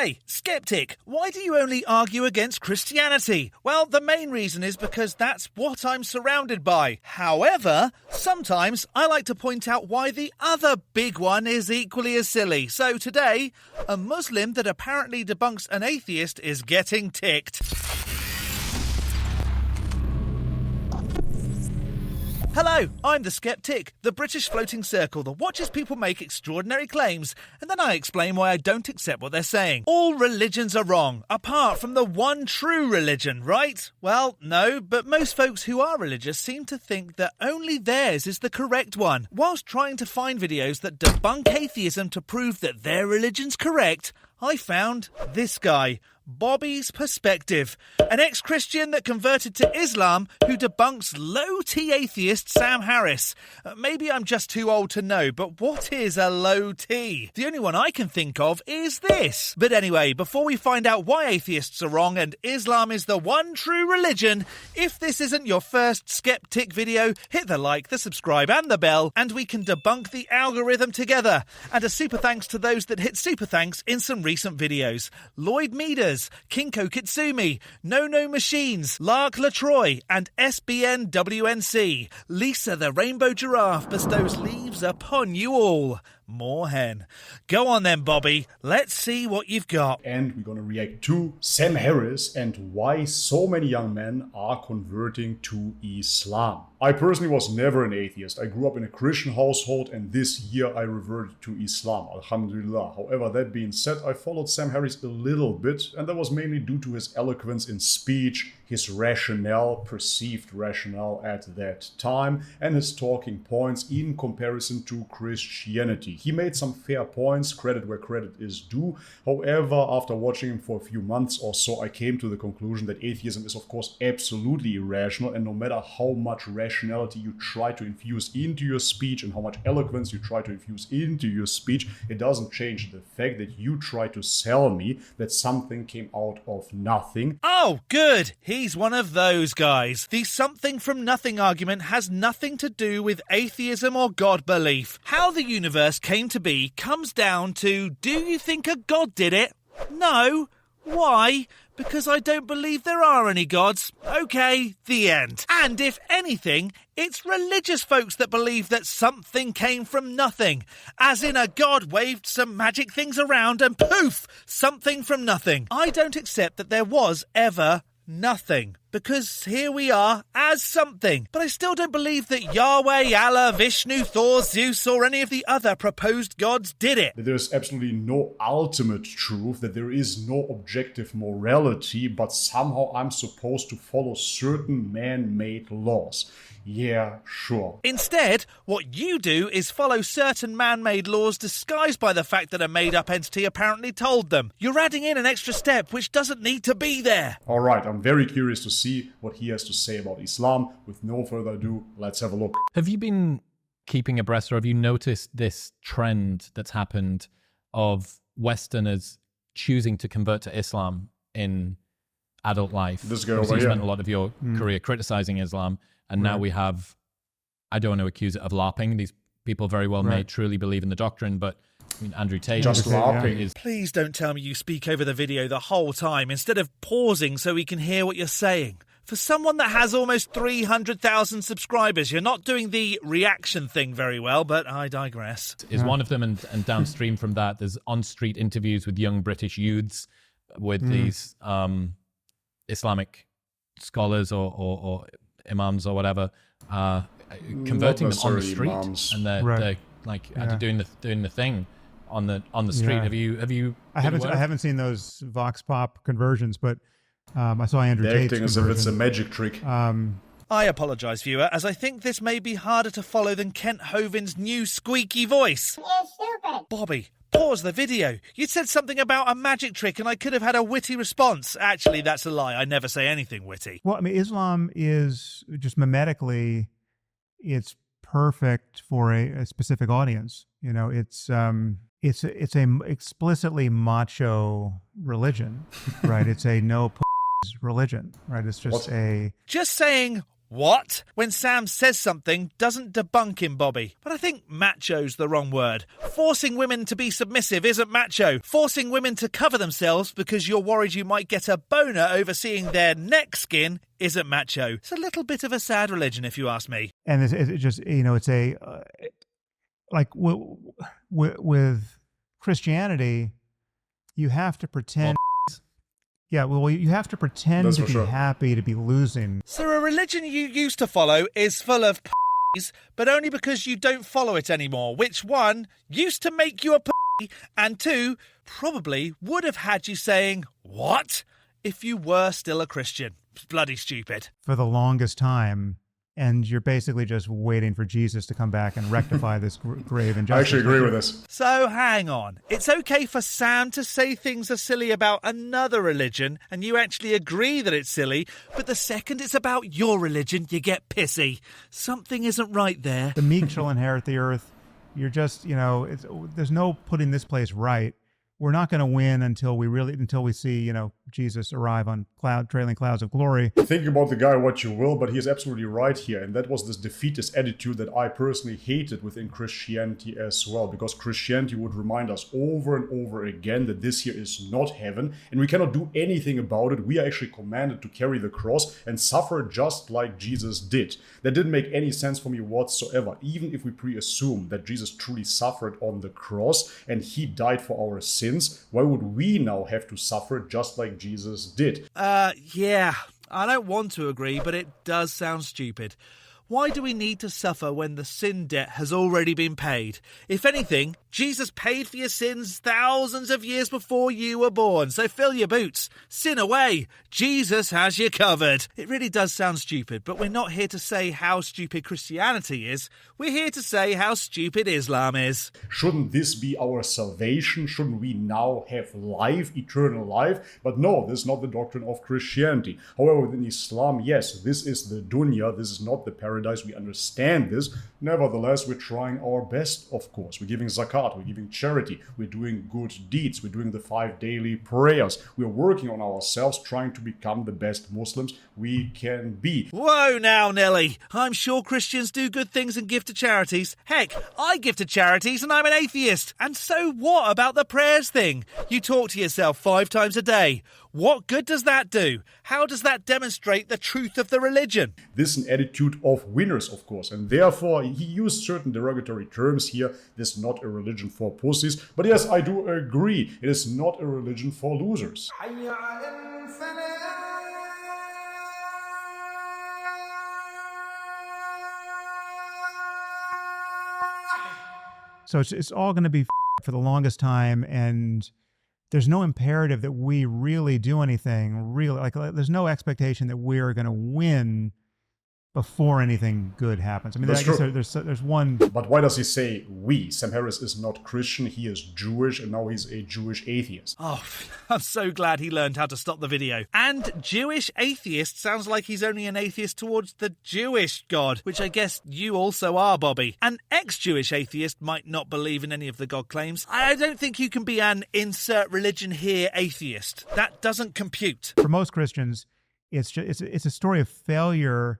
Hey, skeptic, why do you only argue against Christianity? Well, the main reason is because that's what I'm surrounded by. However, sometimes I like to point out why the other big one is equally as silly. So today, a Muslim that apparently debunks an atheist is getting ticked. Hello, I'm the Skeptic, the British floating circle that watches people make extraordinary claims, and then I explain why I don't accept what they're saying. All religions are wrong, apart from the one true religion, right? Well, no, but most folks who are religious seem to think that only theirs is the correct one. Whilst trying to find videos that debunk atheism to prove that their religion's correct, I found this guy, Bobby's Perspective, an ex-Christian that converted to Islam who debunks low-T atheist Sam Harris. Maybe I'm just too old to know, but what is a low T? The only one I can think of is this. But anyway, before we find out why atheists are wrong and Islam is the one true religion, if this isn't your first Skeptic video, hit the like, the subscribe and the bell, and we can debunk the algorithm together. And a super thanks to those that hit super thanks in some recent videos. Lloyd Meaders, Kinko Kitsumi, No Machines, Lark Latroy, and SBNWNC. Lisa the Rainbow Giraffe bestows leaves upon you all. More hen. Go on then, Bobby. Let's see what you've got. And we're going to react to Sam Harris and why so many young men are converting to Islam. I personally was never an atheist. I grew up in a Christian household and this year I reverted to Islam. Alhamdulillah. However, that being said, I followed Sam Harris a little bit, and that was mainly due to his eloquence in speech, his rationale, perceived rationale at that time, and his talking points in comparison to Christianity. He made some fair points, credit where credit is due. However, after watching him for a few months or so, I came to the conclusion that atheism is of course absolutely irrational, and no matter how much rationality you try to infuse into your speech and how much eloquence you try to infuse into your speech, it doesn't change the fact that you try to sell me that something came out of nothing. Oh, good. He's one of those guys. The something from nothing argument has nothing to do with atheism or God belief. How the universe came to be comes down to, do you think a god did it? No. Why? Because I don't believe there are any gods. Okay, the end. And if anything, it's religious folks that believe that something came from nothing. As in a god waved some magic things around and poof, something from nothing. I don't accept that there was ever nothing, because here we are as something. But I still don't believe that Yahweh, Allah, Vishnu, Thor, Zeus, or any of the other proposed gods did it. That there's absolutely no ultimate truth, that there is no objective morality, but somehow I'm supposed to follow certain man-made laws. Yeah, sure. Instead, what you do is follow certain man-made laws disguised by the fact that a made-up entity apparently told them. You're adding in an extra step which doesn't need to be there. Alright, I'm very curious to see what he has to say about Islam. With no further ado, let's have a look. Have you been keeping abreast, or have you noticed this trend that's happened of Westerners choosing to convert to Islam in adult life? This guy Obviously, over you here. spent a lot of your career criticizing Islam, and now we have, I don't want to accuse it of LARPing. These people very well may truly believe in the doctrine, but I mean, Andrew Tate Just LARPing. is... Please don't tell me you speak over the video the whole time instead of pausing so we can hear what you're saying. For someone that has almost 300,000 subscribers, you're not doing the reaction thing very well, but I digress. Is one of them, and downstream from that, there's on-street interviews with young British youths with these Islamic scholars or imams or whatever, converting them on the street, imams. and they're like doing the thing on the street. Have you? I haven't seen those Vox Pop conversions, but I saw Andrew Tate's acting as if it's a magic trick. I apologise, viewer, as I think this may be harder to follow than Kent Hovind's new squeaky voice. You're stupid. Bobby, pause the video. You said something about a magic trick and I could have had a witty response. Actually, that's a lie. I never say anything witty. Well, I mean, Islam is just mimetically, it's perfect for a specific audience. You know, it's a explicitly macho religion, right? It's a no religion, right? It's just Just saying What? When Sam says something doesn't debunk him, Bobby. But I think macho's the wrong word. Forcing women to be submissive isn't macho. Forcing women to cover themselves because you're worried you might get a boner over seeing their neck skin isn't macho. It's a little bit of a sad religion, if you ask me. And it's just, it's a, with Christianity, you have to pretend. Yeah, well, you have to pretend to be happy to be losing. So a religion you used to follow is full of p***s, but only because you don't follow it anymore, which one, used to make you a p***, and two, probably would have had you saying, what? If you were still a Christian. It's bloody stupid. For the longest time, and you're basically just waiting for Jesus to come back and rectify this grave injustice. I actually agree with this. So hang on. It's okay for Sam to say things are silly about another religion, and you actually agree that it's silly, but the second it's about your religion, you get pissy. Something isn't right there. The meek shall inherit the earth. You're just, there's no putting this place right. We're not going to win until we see, Jesus arrive on trailing clouds of glory. Think about the guy what you will, but he is absolutely right here. And that was this defeatist attitude that I personally hated within Christianity as well. Because Christianity would remind us over and over again that this here is not heaven. And we cannot do anything about it. We are actually commanded to carry the cross and suffer just like Jesus did. That didn't make any sense for me whatsoever. Even if we pre-assume that Jesus truly suffered on the cross and he died for our sins, why would we now have to suffer just like Jesus did? Yeah, I don't want to agree, but it does sound stupid. Why do we need to suffer when the sin debt has already been paid? If anything, Jesus paid for your sins thousands of years before you were born, so fill your boots. Sin away. Jesus has you covered. It really does sound stupid, but we're not here to say how stupid Christianity is. We're here to say how stupid Islam is. Shouldn't this be our salvation? Shouldn't we now have life, eternal life? But no, this is not the doctrine of Christianity. However, within Islam, yes, this is the dunya, this is not the paradise. We understand this. Nevertheless, we're trying our best, of course. We're giving zakat, we're giving charity, we're doing good deeds, we're doing the 5 daily prayers. We're working on ourselves, trying to become the best Muslims we can be. Whoa now, Nelly. I'm sure Christians do good things and give to charities. Heck, I give to charities and I'm an atheist. And so what about the prayers thing? You talk to yourself 5 times a day. What good does that do? How does that demonstrate the truth of the religion? This is an attitude of winners, of course, and therefore he used certain derogatory terms here. This is not a religion for pussies, but yes, I do agree, it is not a religion for losers. So it's all going to be for the longest time, and there's no imperative that we really do anything, really. Like there's no expectation that we're going to win before anything good happens. I mean, I guess there's one. But why does he say we? Sam Harris is not Christian, he is Jewish, and now he's a Jewish atheist. Oh, I'm so glad he learned how to stop the video. And Jewish atheist sounds like he's only an atheist towards the Jewish God, which I guess you also are, Bobby. An ex-Jewish atheist might not believe in any of the God claims. I don't think you can be an insert religion here atheist. That doesn't compute. For most Christians, it's a story of failure.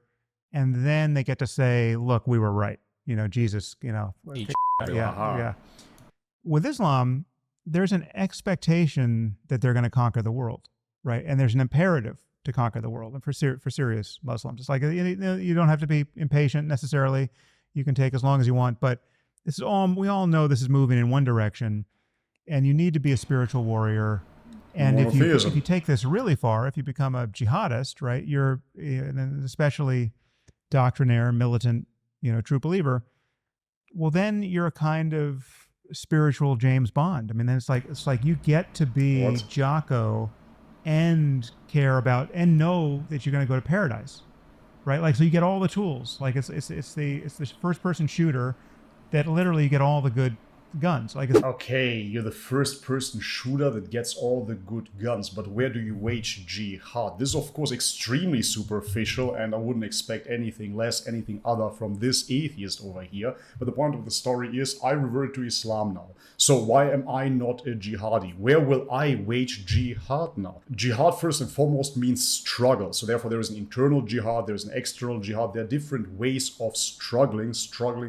And then they get to say, look, we were right. Jesus, yeah. With Islam, there's an expectation that they're going to conquer the world, right? And there's an imperative to conquer the world. And for serious Muslims, it's like, you don't have to be impatient necessarily. You can take as long as you want. But this is all, we all know this is moving in one direction. And you need to be a spiritual warrior. And if you take this really far, if you become a jihadist, right, and especially doctrinaire, militant, true believer, well, then you're a kind of spiritual James Bond. I mean, then it's like you get to be Jocko and care about and know that you're going to go to paradise, right? Like, so you get all the tools. Like it's the first person shooter that literally you get all the good guns. Like, Okay, you're the first-person shooter that gets all the good guns, but where do you wage jihad? This is, of course, extremely superficial, and I wouldn't expect anything less, anything other from this atheist over here. But the point of the story is, I revert to Islam now. So why am I not a jihadi? Where will I wage jihad now? Jihad, first and foremost, means struggle. So therefore, there is an internal jihad, there's an external jihad. There are different ways of struggling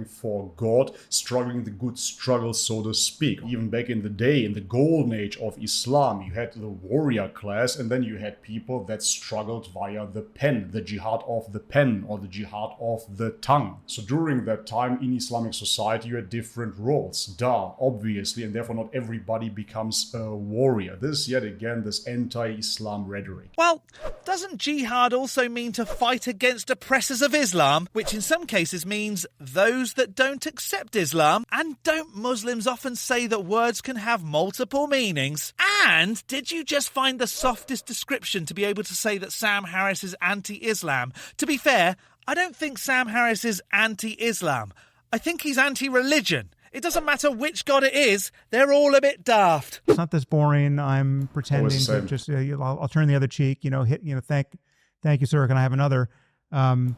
for God, struggling the good struggle, so to speak. Even back in the day, in the golden age of Islam, you had the warrior class, and then you had people that struggled via the pen, the jihad of the pen, or the jihad of the tongue. So during that time in Islamic society, you had different roles. Obviously, and therefore not everybody becomes a warrior. This, yet again, this anti-Islam rhetoric. Well, doesn't jihad also mean to fight against oppressors of Islam, which in some cases means those that don't accept Islam? And don't Muslims often say that words can have multiple meanings? And did you just find the softest description to be able to say that Sam Harris is anti-Islam? To be fair, I don't think Sam Harris is anti-Islam. I think he's anti-religion. It doesn't matter which god it is, they're all a bit daft. it's not this boring. I'm pretending Always the to same. just, I'll turn the other cheek, thank you, sir. Can I have another? And,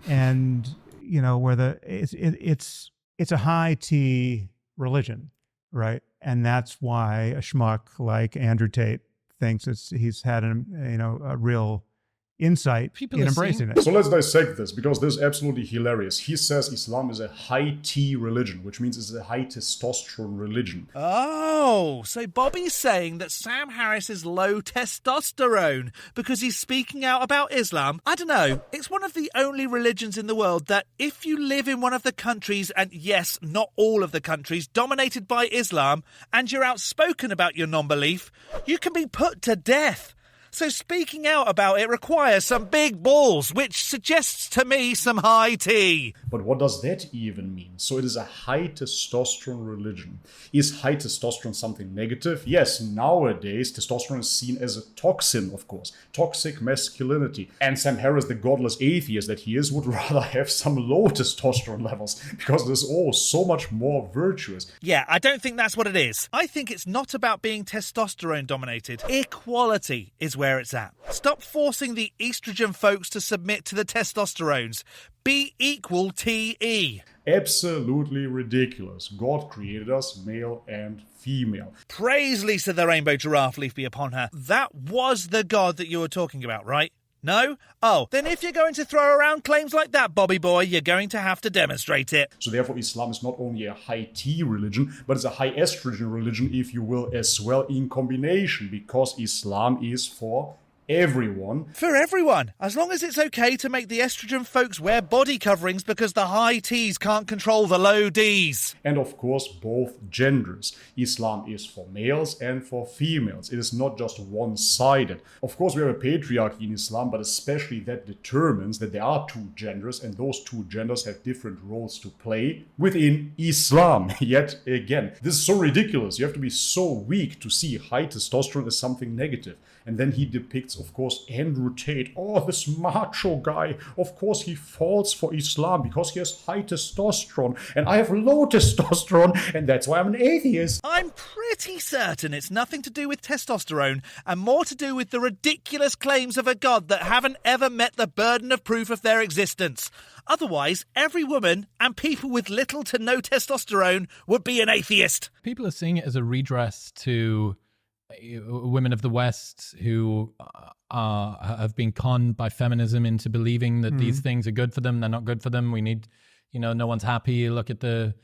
where it's a high T religion, right? And that's why a schmuck like Andrew Tate thinks he's had a real insight People in are embracing seeing- it. So let's dissect this, because this is absolutely hilarious. He says Islam is a high T religion, which means it's a high testosterone religion. Oh, so Bobby's saying that Sam Harris is low testosterone because he's speaking out about Islam? I don't know. It's one of the only religions in the world that if you live in one of the countries, and yes, not all of the countries, dominated by Islam, and you're outspoken about your non-belief, you can be put to death. So speaking out about it requires some big balls, which suggests to me some high tea. But what does that even mean? So it is a high testosterone religion. Is high testosterone something negative? Yes, nowadays testosterone is seen as a toxin, of course. Toxic masculinity. And Sam Harris, the godless atheist that he is, would rather have some low testosterone levels, because it is all so much more virtuous. Yeah, I don't think that's what it is. I think it's not about being testosterone dominated. Equality is where it's at. Stop forcing the estrogen folks to submit to the testosterones. Be equal TE. Absolutely ridiculous. God created us male and female. Praise Lisa the Rainbow Giraffe Leaf be upon her. That was the god that you were talking about, right? No? Oh, then if you're going to throw around claims like that, Bobby boy, you're going to have to demonstrate it. So therefore Islam is not only a high T religion, but it's a high estrogen religion, if you will, as well, in combination, because Islam is for everyone. For everyone, as long as it's okay to make the estrogen folks wear body coverings because the high T's can't control the low D's. And of course, both genders. Islam is for males and for females. It is not just one-sided. Of course, we have a patriarchy in Islam, but especially that determines that there are two genders, and those two genders have different roles to play within Islam. Yet again, this is so ridiculous. You have to be so weak to see high testosterone as something negative. And then he depicts, of course, Andrew Tate. Oh, this macho guy. Of course, he falls for Islam because he has high testosterone. And I have low testosterone, and that's why I'm an atheist. I'm pretty certain it's nothing to do with testosterone and more to do with the ridiculous claims of a god that haven't ever met the burden of proof of their existence. Otherwise, every woman and people with little to no testosterone would be an atheist. People are seeing it as a redress to women of the West who have been conned by feminism into believing that these things are good for them. They're not good for them. We need, no one's happy. Look at the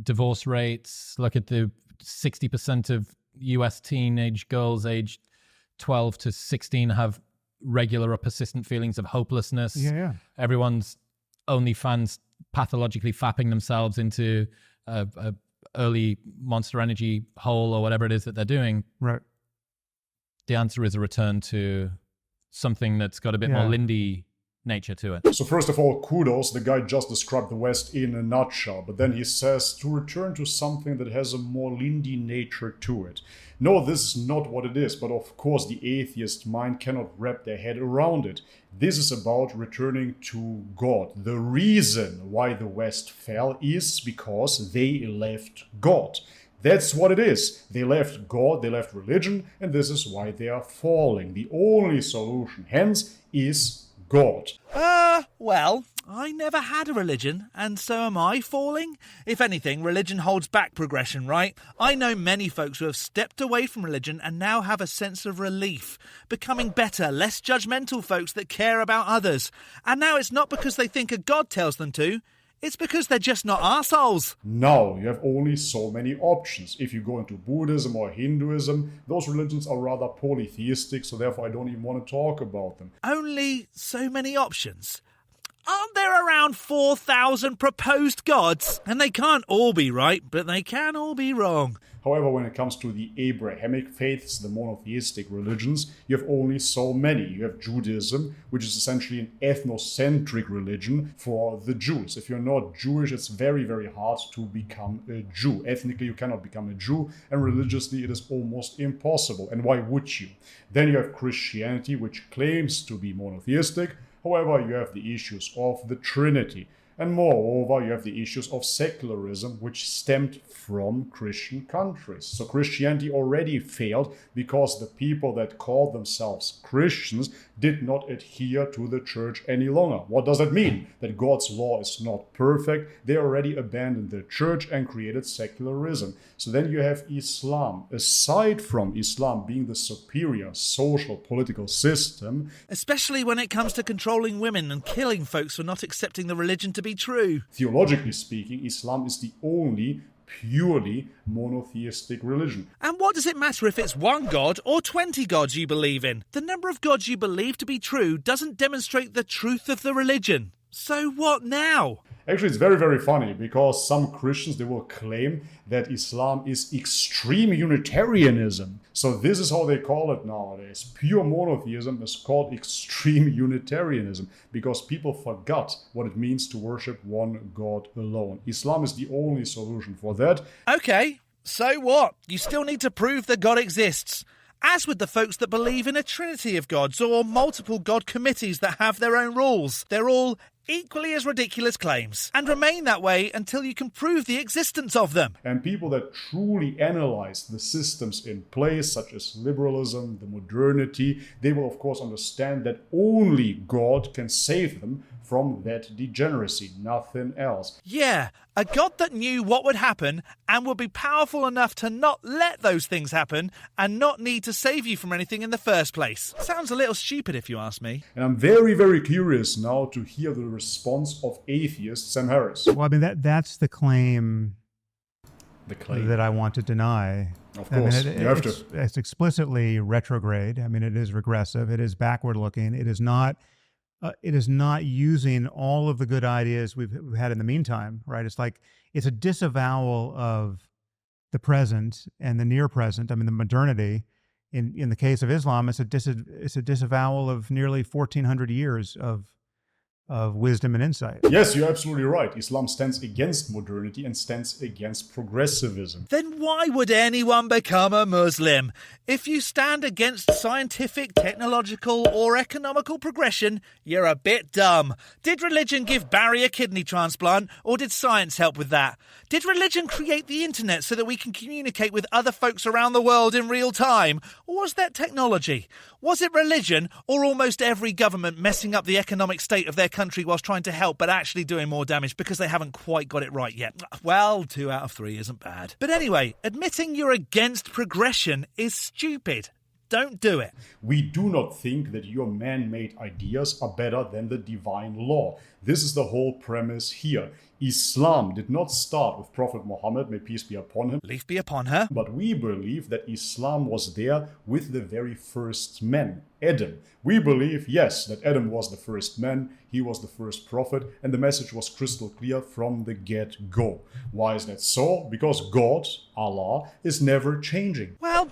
divorce rates. Look at the 60% of US teenage girls aged 12 to 16 have regular or persistent feelings of hopelessness. Yeah. Everyone's OnlyFans pathologically fapping themselves into a early Monster Energy hole or whatever it is that they're doing. Right. The answer is a return to something that's got a bit more Lindy nature to it. So first of all, kudos, the guy just described the West in a nutshell, but then he says to return to something that has a more lindy nature to it. No, this is not what it is, but of course the atheist mind cannot wrap their head around it. This is about returning to God. The reason why the West fell is because they left God. That's what it is. They left God, they left religion, and this is why they are falling. The only solution, hence, is God. Well, I never had a religion, and so am I falling? If anything, religion holds back progression, right? I know many folks who have stepped away from religion and now have a sense of relief, becoming better, less judgmental folks that care about others. And now it's not because they think a God tells them to, it's because they're just not arseholes. Now, you have only so many options. If you go into Buddhism or Hinduism, those religions are rather polytheistic, so therefore I don't even want to talk about them. Only so many options? Aren't there around 4,000 proposed gods? And they can't all be right, but they can all be wrong. However, when it comes to the Abrahamic faiths, the monotheistic religions, you have only so many. You have Judaism, which is essentially an ethnocentric religion for the Jews. If you're not Jewish, it's very, very hard to become a Jew. Ethnically, you cannot become a Jew, and religiously, it is almost impossible. And why would you? Then you have Christianity, which claims to be monotheistic. However, you have the issues of the Trinity. And moreover, you have the issues of secularism, which stemmed from Christian countries. So Christianity already failed because the people that called themselves Christians did not adhere to the church any longer. What does that mean? That God's law is not perfect. They already abandoned the church and created secularism. So then you have Islam. Aside from Islam being the superior social political system, especially when it comes to controlling women and killing folks for not accepting the religion to be true. Theologically speaking, Islam is the only purely monotheistic religion. And what does it matter if it's one god or 20 gods you believe in? The number of gods you believe to be true doesn't demonstrate the truth of the religion. So what now? Actually, it's very, very funny because some Christians, they will claim that Islam is extreme Unitarianism. So this is how they call it nowadays. Pure monotheism is called extreme Unitarianism because people forgot what it means to worship one God alone. Islam is the only solution for that. Okay, so what? You still need to prove that God exists. As with the folks that believe in a trinity of gods or multiple god committees that have their own rules. They're all equally as ridiculous claims and remain that way until you can prove the existence of them. And people that truly analyze the systems in place, such as liberalism, the modernity, they will of course understand that only God can save them from that degeneracy, nothing else. Yeah, a God that knew what would happen and would be powerful enough to not let those things happen and not need to save you from anything in the first place. Sounds a little stupid if you ask me. And I'm very, very curious now to hear the response of atheist Sam Harris. Well, I mean, that's the claim, that I want to deny. Of course, you have to. It's explicitly retrograde. I mean, it is regressive. It is backward-looking. It is not using all of the good ideas we've had in the meantime, right? It's like it's a disavowal of the present and the near present. I mean, the modernity. In the case of Islam, it's a disavowal of nearly 1,400 years of wisdom and insight. Yes, you're absolutely right. Islam stands against modernity and stands against progressivism. Then why would anyone become a Muslim? If you stand against scientific, technological, or economical progression, you're a bit dumb. Did religion give Barry a kidney transplant, or did science help with that? Did religion create the internet so that we can communicate with other folks around the world in real time? Or was that technology? Was it religion, or almost every government messing up the economic state of their country whilst trying to help but actually doing more damage because they haven't quite got it right yet? Well, 2 out of 3 isn't bad. But anyway, admitting you're against progression is stupid. Don't do it. We do not think that your man-made ideas are better than the divine law. This is the whole premise here. Islam did not start with Prophet Muhammad, may peace be upon him. Leave be upon her. But we believe that Islam was there with the very first man, Adam. We believe, yes, that Adam was the first man, he was the first prophet, and the message was crystal clear from the get-go. Why is that so? Because God, Allah, is never changing. Well,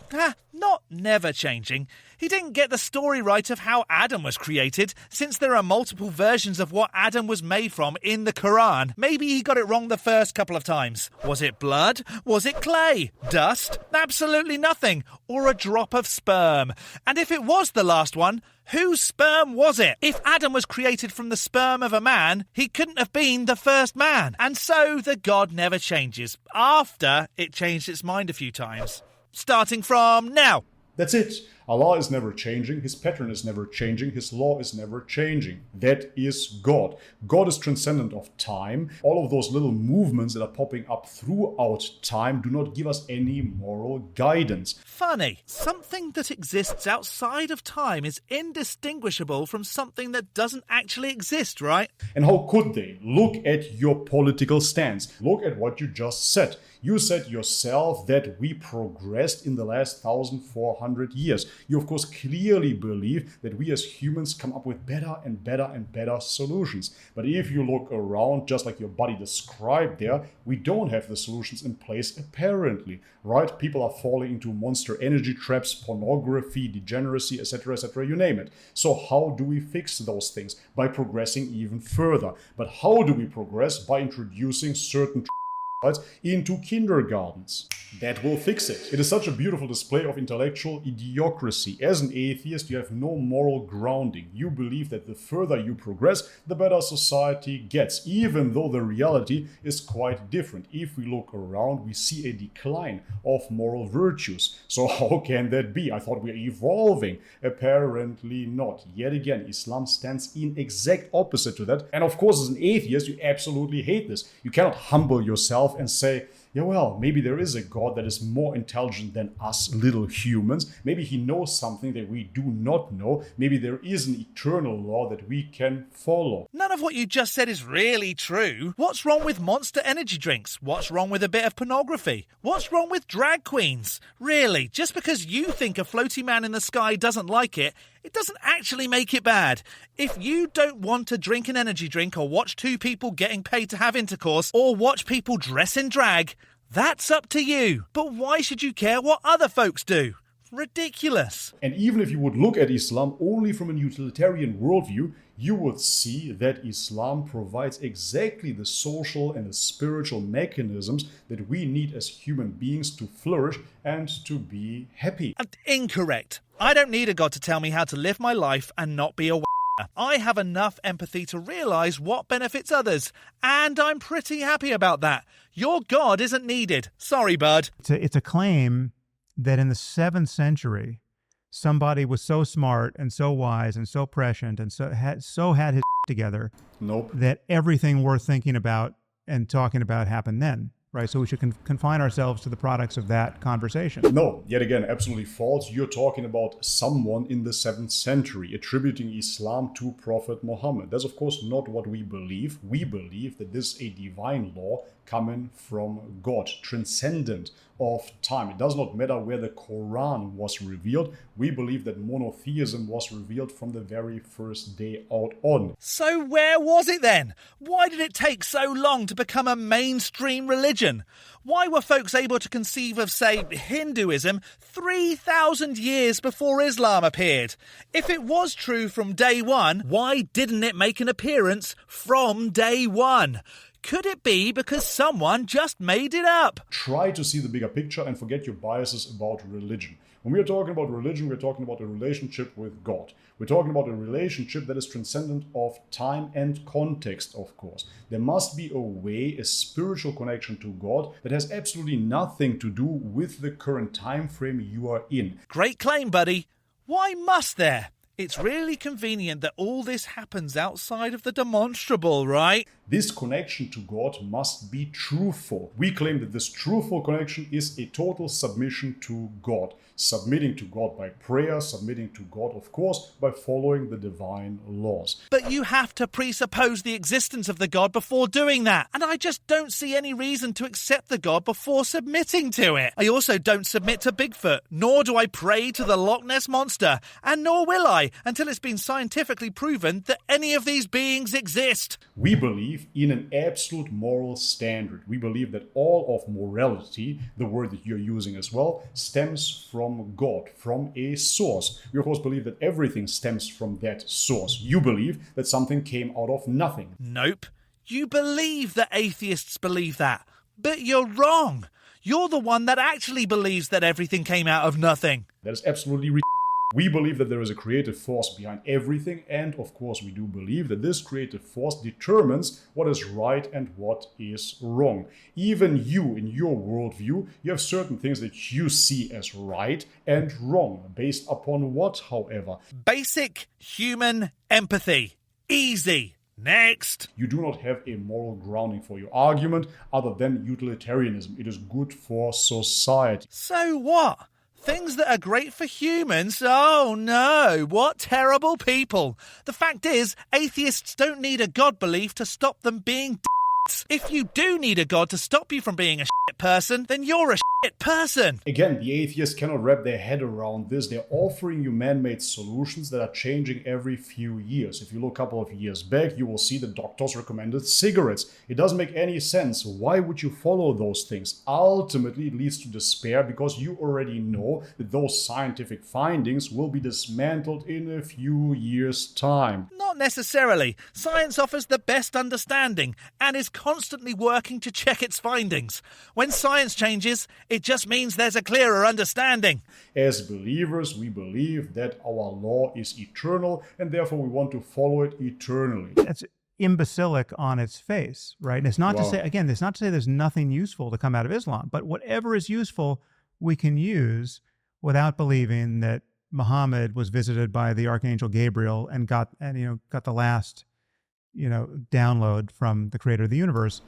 not never changing, he didn't get the story right of how Adam was created, since there are multiple versions of what Adam was made from in the Quran. Maybe he got it wrong the first couple of times. Was it blood? Was it clay? Dust? Absolutely nothing. Or a drop of sperm? And if it was the last one, whose sperm was it? If Adam was created from the sperm of a man, he couldn't have been the first man. And so the God never changes, after it changed its mind a few times. Starting from now. That's it. Allah is never changing, His pattern is never changing, His law is never changing. That is God. God is transcendent of time. All of those little movements that are popping up throughout time do not give us any moral guidance. Funny, something that exists outside of time is indistinguishable from something that doesn't actually exist, right? And how could they? Look at your political stance. Look at what you just said. You said yourself that we progressed in the last 1,400 years. You, of course, clearly believe that we as humans come up with better and better and better solutions. But if you look around, just like your buddy described there, we don't have the solutions in place apparently, right? People are falling into monster energy traps, pornography, degeneracy, etc., etc., you name it. So how do we fix those things? By progressing even further. But how do we progress? By introducing certain into kindergartens. That will fix it. It is such a beautiful display of intellectual idiocracy. As an atheist, you have no moral grounding. You believe that the further you progress, the better society gets, even though the reality is quite different. If we look around, we see a decline of moral virtues. So how can that be? I thought we were evolving. Apparently not. Yet again, Islam stands in exact opposite to that. And of course, as an atheist, you absolutely hate this. You cannot humble yourself and say, yeah, well, maybe there is a God that is more intelligent than us little humans. Maybe he knows something that we do not know. Maybe there is an eternal law that we can follow. None of what you just said is really true. What's wrong with monster energy drinks? What's wrong with a bit of pornography? What's wrong with drag queens? Really, just because you think a floaty man in the sky doesn't like it, it doesn't actually make it bad. If you don't want to drink an energy drink or watch two people getting paid to have intercourse or watch people dress in drag, that's up to you. But why should you care what other folks do? Ridiculous. And even if you would look at Islam only from a utilitarian worldview, you would see that Islam provides exactly the social and the spiritual mechanisms that we need as human beings to flourish and to be happy. And incorrect. I don't need a God to tell me how to live my life and not be a I have enough empathy to realise what benefits others, and I'm pretty happy about that. Your God isn't needed. Sorry, bud. It's a claim that in the 7th century, somebody was so smart and so wise and so prescient and so had his together that everything worth thinking about and talking about happened then. Right, so we should confine ourselves to the products of that conversation. No, yet again, absolutely false. You're talking about someone in the 7th century attributing Islam to Prophet Muhammad. That's of course not what we believe. We believe that this is a divine law coming from God, transcendent of time. It does not matter where the Quran was revealed. We believe that monotheism was revealed from the very first day out on. So where was it then? Why did it take so long to become a mainstream religion? Why were folks able to conceive of, say, Hinduism 3,000 years before Islam appeared? If it was true from day one, why didn't it make an appearance from day one? Could it be because someone just made it up? Try to see the bigger picture and forget your biases about religion. When we are talking about religion, we're talking about a relationship with God. We're talking about a relationship that is transcendent of time and context, of course. There must be a way, a spiritual connection to God that has absolutely nothing to do with the current time frame you are in. Great claim, buddy. Why must there? It's really convenient that all this happens outside of the demonstrable, right? This connection to God must be truthful. We claim that this truthful connection is a total submission to God. Submitting to God by prayer, submitting to God, of course, by following the divine laws. But you have to presuppose the existence of the God before doing that. And I just don't see any reason to accept the God before submitting to it. I also don't submit to Bigfoot, nor do I pray to the Loch Ness Monster, and nor will I until it's been scientifically proven that any of these beings exist. We believe believe in an absolute moral standard. We believe that all of morality, the word that you're using as well, stems from God, from a source. We of course believe that everything stems from that source. You believe that something came out of nothing. Nope. You believe that atheists believe that. But you're wrong. You're the one that actually believes that everything came out of nothing. That is absolutely ridiculous. We believe that there is a creative force behind everything, and of course we do believe that this creative force determines what is right and what is wrong. Even you, in your worldview, you have certain things that you see as right and wrong. Based upon what, however? Basic human empathy. Easy. Next. You do not have a moral grounding for your argument other than utilitarianism. It is good for society. So what? Things that are great for humans? Oh no, what terrible people. The fact is, atheists don't need a God belief to stop them being d***s. If you do need a God to stop you from being a shit person, then you're a shit person. Again, the atheists cannot wrap their head around this. They're offering you man-made solutions that are changing every few years. If you look a couple of years back, you will see the doctors recommended cigarettes. It doesn't make any sense. Why would you follow those things? Ultimately, it leads to despair because you already know that those scientific findings will be dismantled in a few years' time. Not necessarily. Science offers the best understanding and is constantly working to check its findings. When science changes, it just means there's a clearer understanding. As believers, we believe that our law is eternal and therefore we want to follow it eternally. That's imbecilic on its face, right? And it's not to say, again, it's not to say there's nothing useful to come out of Islam, but whatever is useful, we can use without believing that Muhammad was visited by the Archangel Gabriel and got the last, download from the creator of the universe.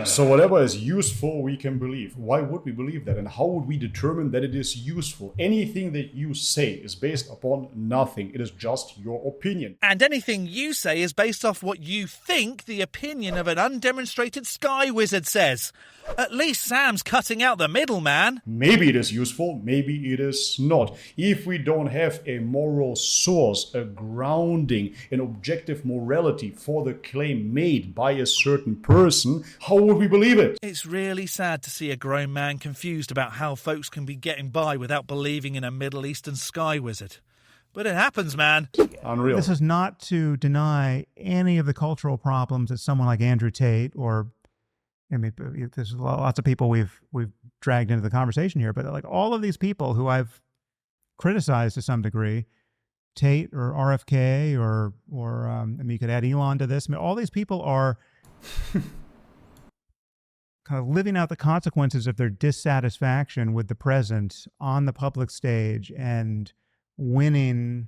So whatever is useful, we can believe. Why would we believe that? And how would we determine that it is useful? Anything that you say is based upon nothing. It is just your opinion. And anything you say is based off what you think the opinion of an undemonstrated sky wizard says. At least Sam's cutting out the middleman. Maybe it is useful, maybe it is not. If we don't have a moral source, a grounding, an objective morality for the claim made by a certain person, how would we believe it? It's really sad to see a grown man confused about how folks can be getting by without believing in a Middle Eastern sky wizard. But it happens, man. Unreal. This is not to deny any of the cultural problems that someone like Andrew Tate or there's lots of people we've dragged into the conversation here, but like all of these people who I've criticized to some degree, Tate or RFK or you could add Elon to this. All these people are kind of living out the consequences of their dissatisfaction with the present on the public stage and winning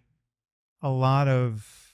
a lot of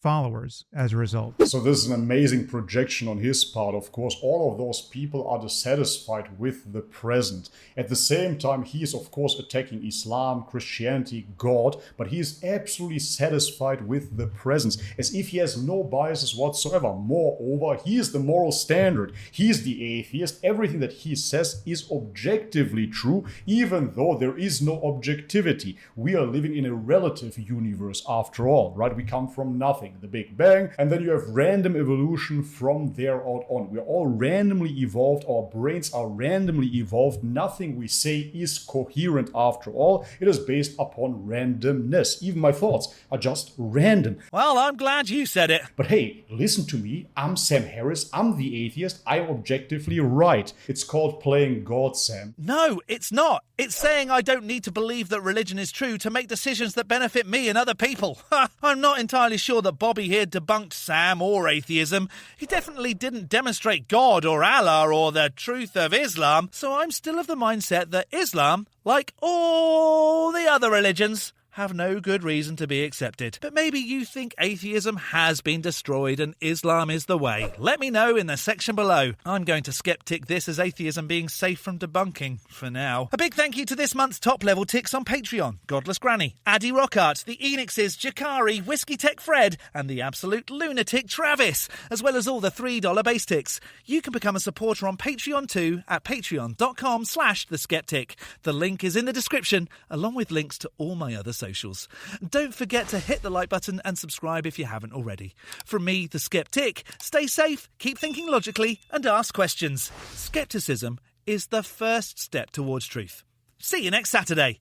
followers as a result. So this is an amazing projection on his part. Of course, all of those people are dissatisfied with the present. At the same time, he is of course attacking Islam, Christianity, God, but he is absolutely satisfied with the present, as if he has no biases whatsoever. Moreover, he is the moral standard. He is the atheist. Everything that he says is objectively true, even though there is no objectivity. We are living in a relative universe after all, right? We come from nothing. The Big Bang, and then you have random evolution from there out on. We're all randomly evolved, our brains are randomly evolved, nothing we say is coherent after all. It is based upon randomness. Even my thoughts are just random. Well, I'm glad you said it. But hey, listen to me, I'm Sam Harris, I'm the atheist, I'm objectively right. It's called playing God, Sam. No, it's not. It's saying I don't need to believe that religion is true to make decisions that benefit me and other people. I'm not entirely sure that Bobby here debunked Sam or atheism. He definitely didn't demonstrate God or Allah or the truth of Islam, so I'm still of the mindset that Islam, like all the other religions, have no good reason to be accepted. But maybe you think atheism has been destroyed and Islam is the way. Let me know in the section below. I'm going to skeptic this as atheism being safe from debunking for now. A big thank you to this month's top level ticks on Patreon: Godless Granny, Addy Rockart, the Enixes, Jakari, Whiskey Tech Fred, and the absolute lunatic Travis, as well as all the $3 base ticks. You can become a supporter on Patreon too at patreon.com/theskeptic. The link is in the description, along with links to all my other socials. Don't forget to hit the like button and subscribe if you haven't already. From me, the Skeptic, stay safe, keep thinking logically, and ask questions. Skepticism is the first step towards truth. See you next Saturday.